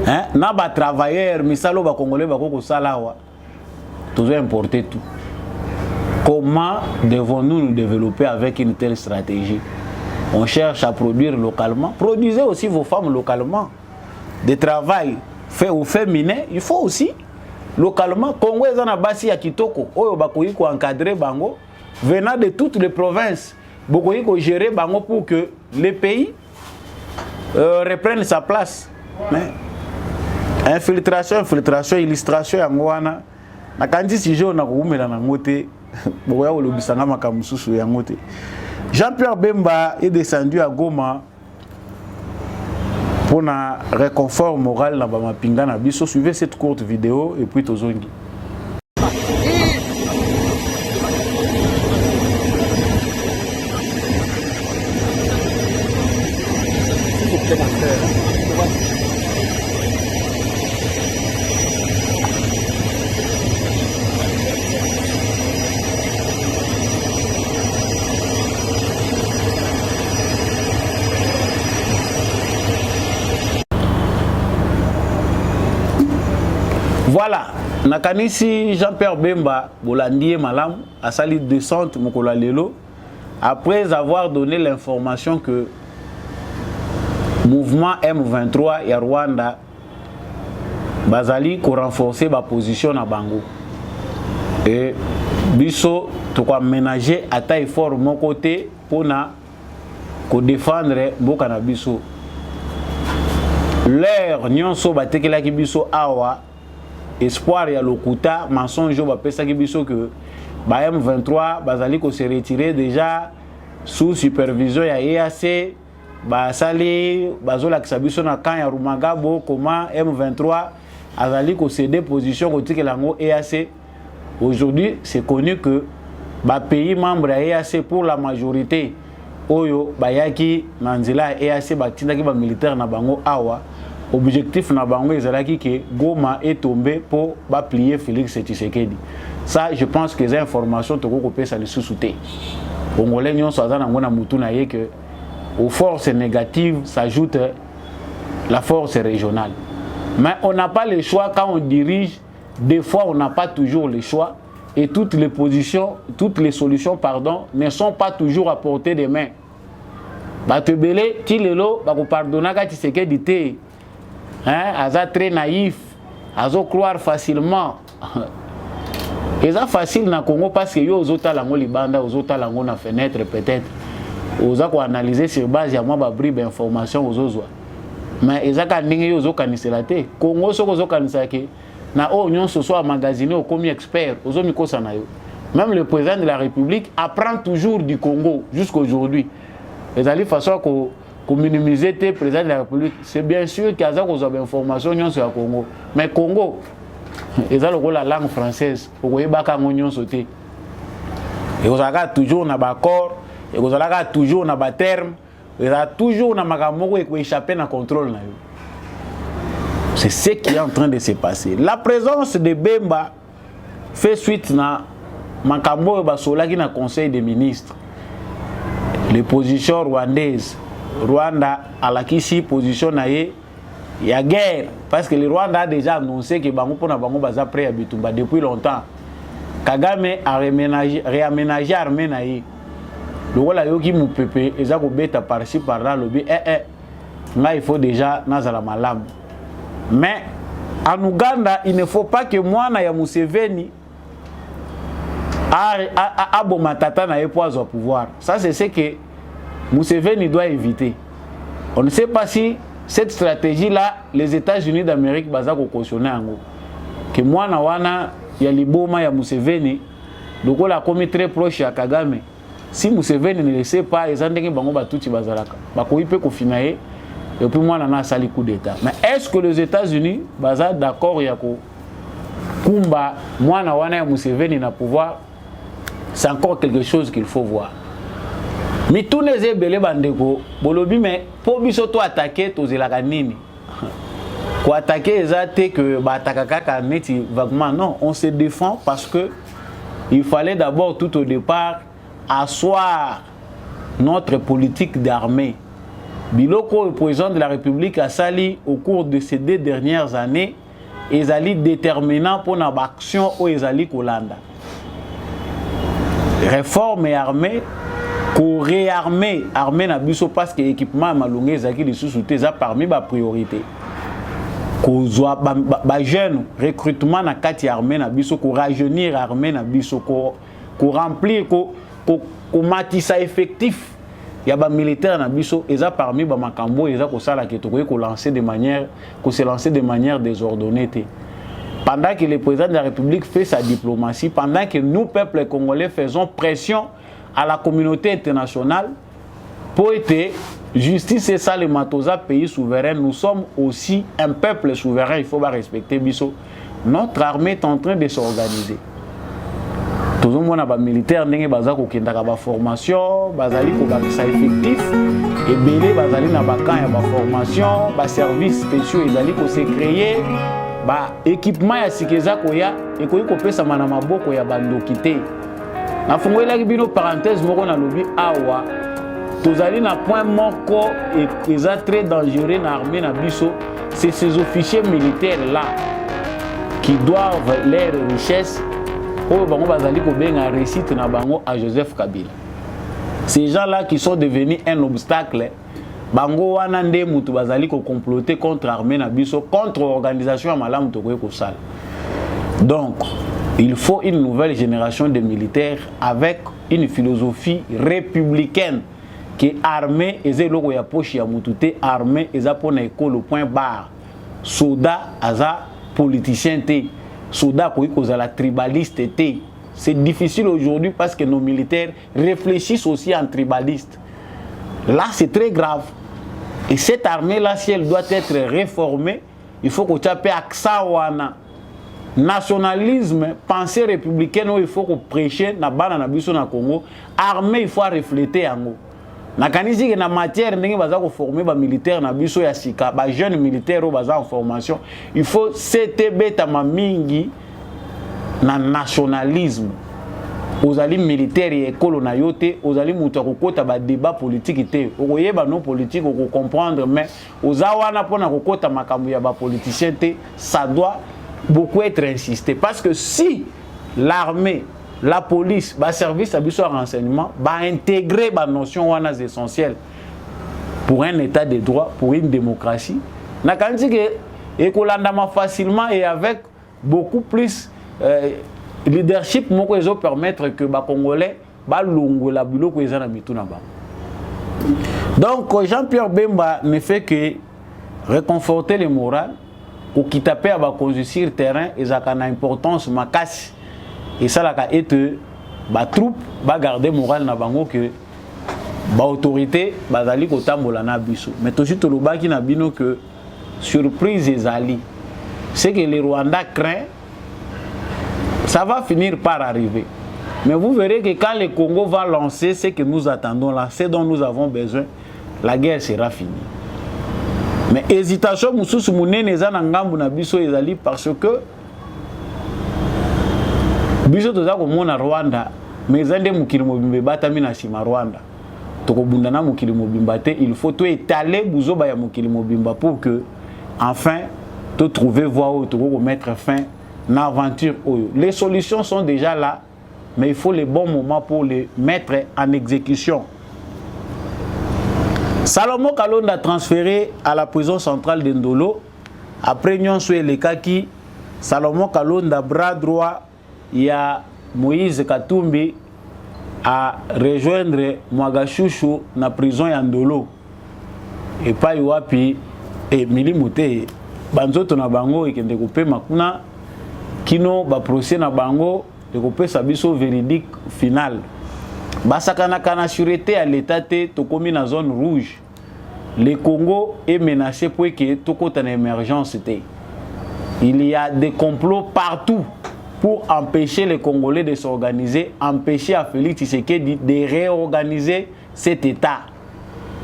Hein? Na ba travailleurs misalo ba congolais ba ko salawa. Tous importer tout. Comment devons-nous nous développer avec une telle stratégie? On cherche à produire localement. Produisez aussi vos femmes localement. Des travail fait au féminin, il faut aussi localement. Congo est en Abassi à Kitoko. Oyo bakoyi ko encadrer bango venant de toutes les provinces. Bakoyi ko gérer bango pour que les pays reprennent sa place. Mais infiltration, illustration ya ngwana. Na kandi si je na ko umela na ngote. Jean-Pierre Bemba est descendu à Goma pour un réconfort moral dans Bamapinga na biso. Suivez cette courte vidéo et puis tozongi. Voilà, nakanisi Jean-Pierre Bemba Bolandier Malam a sali descente Mokola Lelo après avoir donné l'information que mouvement M23 et Rwanda bazali ko renforcer ba position na bango et biso to ko ménager à taille fort mon côté pour na ko défendre mboka na biso leur nyonso batekela ki biso awa espoir ya lokuta mensonge ba pesa ki biso que ba M23 bazali ko se retirer déjà sous supervision ya EAC ba sali bazola ki biso na camp ya Rumangabo comment M23 azali ko céder position ko tikela ngo EAC. Aujourd'hui c'est connu que ba pays membre ya EAC pour la majorité oyo bayaki na nzela ya EAC batindaki ba militaire na bango awa. Objectif na bango ezalaki que Goma est tombé pour plier Félix Tshisekedi. Ça je pense que les informations to ko pesa le sous-souté. Congolais nyonso azana ngona mutu na ye que aux forces négatives s'ajoute la force régionale. Mais on n'a pas le choix quand on dirige, des fois on n'a pas toujours le choix et toutes les solutions pardon ne sont pas toujours à portée des mains. Batebele tilelo ba ko pardonner ka Tshisekedi te. Hein, aza très naïf, azo croire facilement. Et ça facile na Congo parce que yo ozota lango libanda, ozota lango na fenêtre peut-être. Oza ko analyser sur base ya moi ba bribe information ozozwa. Mais ezaka ndenge yo ozokanisela te. Congo soko ozokanisa ke na o nyonso so magazine o komi expert, ozomikosa na yo. Même le président de la République apprend toujours du Congo jusqu'à aujourd'hui. Les alliés façon qu'on minimiser le président de la République, c'est bien sûr qu'il y a des informations sur le Congo. Mais Congo, ils ont la langue française. Vous voyez, ils ont sauté. Et vous avez toujours un accord, et vous avez toujours un terme, et vous avez toujours un magamoko qui échappe à contrôle. C'est ce qui est en train de se passer. La présence de Bemba fait suite à Makambo Basola qui est conseil des ministres. Les positions rwandaises. Rwanda a la ici position il y a guerre. Parce que le Rwanda a déjà annoncé que Bango Bango Baza prêt à Bitumba depuis longtemps. Kagame a réaménagé l'armée naïe. Le rôle yoki mou pepe, ils ont bêta par-ci par-là, lobby. Là il faut déjà nazala malam. Mais en Ouganda, il ne faut pas que moi na ya Museveni a bon matata na au pouvoir. Ça c'est ce que Museveni doit éviter. On ne sait pas si cette stratégie là, les États-Unis d'Amérique baza ko cautionner ango. Que moi na wana ya liboma ya Museveni, donc on l'a commis très proche à Kagame. Si Museveni ne le sait pas, ils ont dit que bango batuti bazalaka. Bako ipe ko finaye et puis moi na sali coup d'état. Mais est-ce que les États-Unis baza d'accord ya ko kumba moi na wana ya Museveni na pouvoir? C'est encore quelque chose qu'il faut voir. Mais tous les ébélés bandeko, bolobi mais pour bisoto attaquer tozelaka nini? Pour attaquer les attaques que batakaka neti vaguement non, on se défend parce que il fallait d'abord tout au départ asseoir notre politique d'armée. Biloko, le président de la République a sali au cours de ces 2 dernières années, ils allaient déterminant pour notre action où ils allaient Kolanda. Réforme et armée, pour réarmer armée na biso parce que l'équipement malungé zaki les sous-soutés a parmi ma priorité. Kozwa ba jeune recrutement na kati armée na biso ko rajeunir armée na biso ko remplir ko matissa effectif ya ba militaire na biso eza parmi ba makambo eza ko sala ke to ko lancer de manière ko se lancer de manière désordonnée. Pendant que le président de la République fait sa diplomatie, pendant que nous peuple congolais faisons pression à la communauté internationale pour être justice et ça les matosa pays souverain, nous sommes aussi un peuple souverain, il faut pas respecter biso. Notre armée est en train de s'organiser. Tout le monde a des militaires qui ont formation, qui effectif, et belé bazali na bakan ya formation, ba services spéciaux ils ko se créer, ba équipement ya sikeza koya et ko pesa mana maboko ya bandokité. Na fungo la bino parenthèse moko na lobi awa tozali na point moko et eza très dangereux na armée na biso, c'est ces officiers militaires là qui doivent leurs richesses au bango bazali ko benga récite na bango à Joseph Kabila. Ces gens là qui sont devenus un obstacle bango wana nde mutu bazali ko comploter contre armée na biso, contre organisation ya malamu to ko sala. Donc il faut une nouvelle génération de militaires avec une philosophie républicaine qui est armée et c'est logo ya poche ya mutute armée et ça pour na école au point barre. Soldat aza politicien té, soldat ko la tribaliste té. C'est difficile aujourd'hui parce que nos militaires réfléchissent aussi en tribaliste. Là c'est très grave. Et cette armée là si elle doit être réformée, il faut qu'on tape accent wana. Nationalisme, pensée républicaine, il faut qu'on prêche na bana na biso na Congo. Armée, il faut refléter en haut. Na kanisi na matière ndenge baza ko former ba militaire na biso ya sika, ba jeune militaire o baza en formation. Il faut CTB tama mingi na nationalisme. Ozali militaire et école na yote, ozali mutu kokota ba débat politique té. Okoyeba non politique ko comprendre mais ozawana pona kokota makambo ya ba politicien té, ça doit beaucoup être insisté parce que si l'armée, la police, le service à de renseignement va intégrer les notions essentielles pour un état de droit, pour une démocratie, on a dit que facilement et avec beaucoup plus leadership pour permettre que les Congolais la bulo ko ezana mituna ba. Donc Jean-Pierre Bemba ne fait que réconforter le moral. Pour quitter à construire terrain et ça a une importance makasi et ça là est ba troupe ba garder moral na bango que ba autorité bazali ko tambola na biso. Mais tout to lobaki na bino que surprise ezali. C'est que le Rwanda craint, ça va finir par arriver. Mais vous verrez que quand le Congo va lancer ce que nous attendons là, ce dont nous avons besoin, la guerre sera finie. Mais hésitation mususu munene eza na ngambu na biso ezali parce que biso toza komona Rwanda mais ezande mukili mobimbe batami na sima Rwanda tokobunda na mukili mobimba te, il faut to étaler buzoba ya mukili mobimba pour que enfin to trouver voie où to mettre fin à l'aventure. Les solutions sont déjà là, mais il faut les bons moments pour les mettre en exécution. Salomon Kalonda a transféré à la prison centrale de Ndolo. Après Nyon Sue Lekaki, Salomon Kalonda, bras droit, il y a Moïse Katumbi à rejoindre Mwagashushu na prison ya Ndolo. Et pas Iwapi et Milimute. Banzoto na bango ekende kopema kuna kino ba procès na bango de kopesa biso véridique final. Basakana kana sûreté à l'état te tokomi na zone rouge. Le Congo est menacé pour que tokota na émergence te. Il y a des complots partout pour empêcher les Congolais de s'organiser, empêcher à Félix Tshisekedi de réorganiser cet état.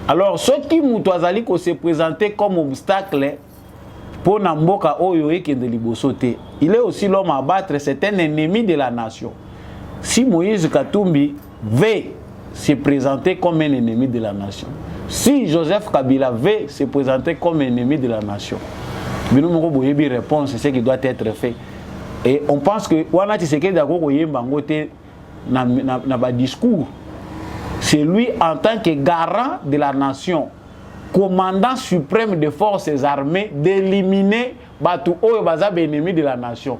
Alors ceux qui mutuazali ko se présenter comme obstacle pour Namboka Oyoe qui est de Libosote, il est aussi l'homme à battre, c'est un ennemi de la nation. Si Moïse Katumbi veut se présenter comme un ennemi de la nation, si Joseph Kabila veut se présenter comme un ennemi de la nation, Binoumoro Boyebi réponse, c'est ce qui doit être fait. Et on pense que Wana Tshisekedi Dako Yembangote n'a pas discours. C'est lui en tant que garant de la nation, commandant suprême des forces armées, d'éliminer Batou Oyo Bazab ennemi de la nation.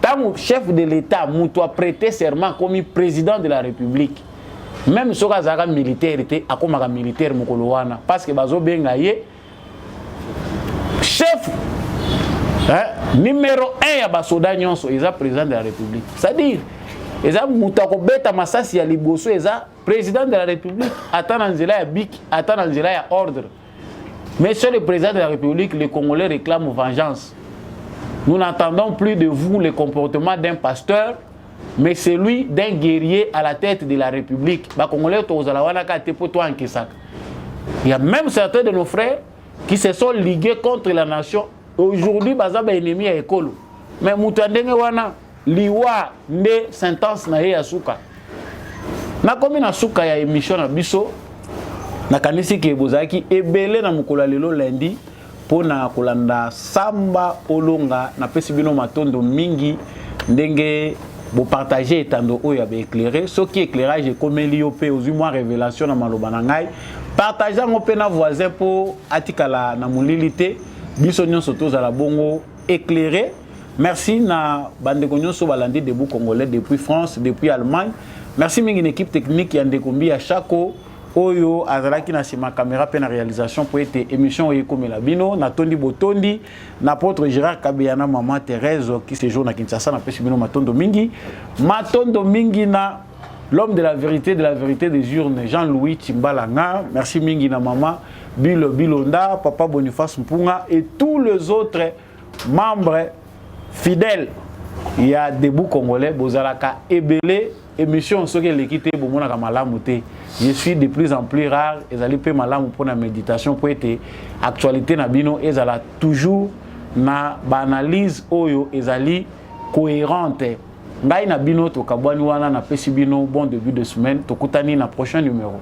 Tant que chef de l'État, Moutou a prêté serment comme président de la République. Même si Zara militaire était à comme militaire Mukolowana, parce que Bazo Bengaye, chef numéro 1 à Basoda Nyonso, il est président de la République. C'est-à-dire, il a Moutako Beta Massasi à Liboso, il est président de la République. Attends Angela ya Bik, attends Angela ya ordre. Monsieur le président de la République, les Congolais réclament vengeance. Nous n'entendons plus de vous le comportement d'un pasteur, mais celui d'un guerrier à la tête de la République. Il y a même certains de nos frères qui se sont ligués contre la nation. Aujourd'hui, ils sont ennemis à l'école. Mais Moutandenge wana liwa nde sentence na ye asuka. Na komi na suka ya émission na biso na kanisi ke bozaki ebele na mukolo lelo lundi pona kolanda samba olonga na pesi bino matondo mingi ndenge bo partager etando oyo ba éclairer ce qui éclairage ekomeli yo pe ozui moi révélation na maloba na ngai partager ngo pe na voisin po atikala na mulilité biso nyonso tozala bongo éclairer. Merci na bandeko nyonso balandi debout congolais depuis France, depuis Allemagne. Merci mingi une équipe technique yande kombi à Chako oyo azalaki na sima caméra pe na réalisation pour être émission oyo komela bino na tondi botondi na apôtre Gérard Kabeyana maman Thérèse qui séjourne à Kinshasa na pesi bino matondo mingi na l'homme de la vérité des urnes Jean-Louis Timbalanga. Merci mingi na maman Bilonda, papa Boniface Mpunga et tous les autres membres fidèles. Il y a debout congolais bozalaka ebele émission soki l'équité bomona malamu te. Je suis de plus en plus rare ezali pe malamu pour la méditation pour être actualité na bino ezala toujours na analyse oyo ezali cohérente. Ngai na bino to kabwani wana na pesi bino bon début de semaine tokutani na prochain numéro.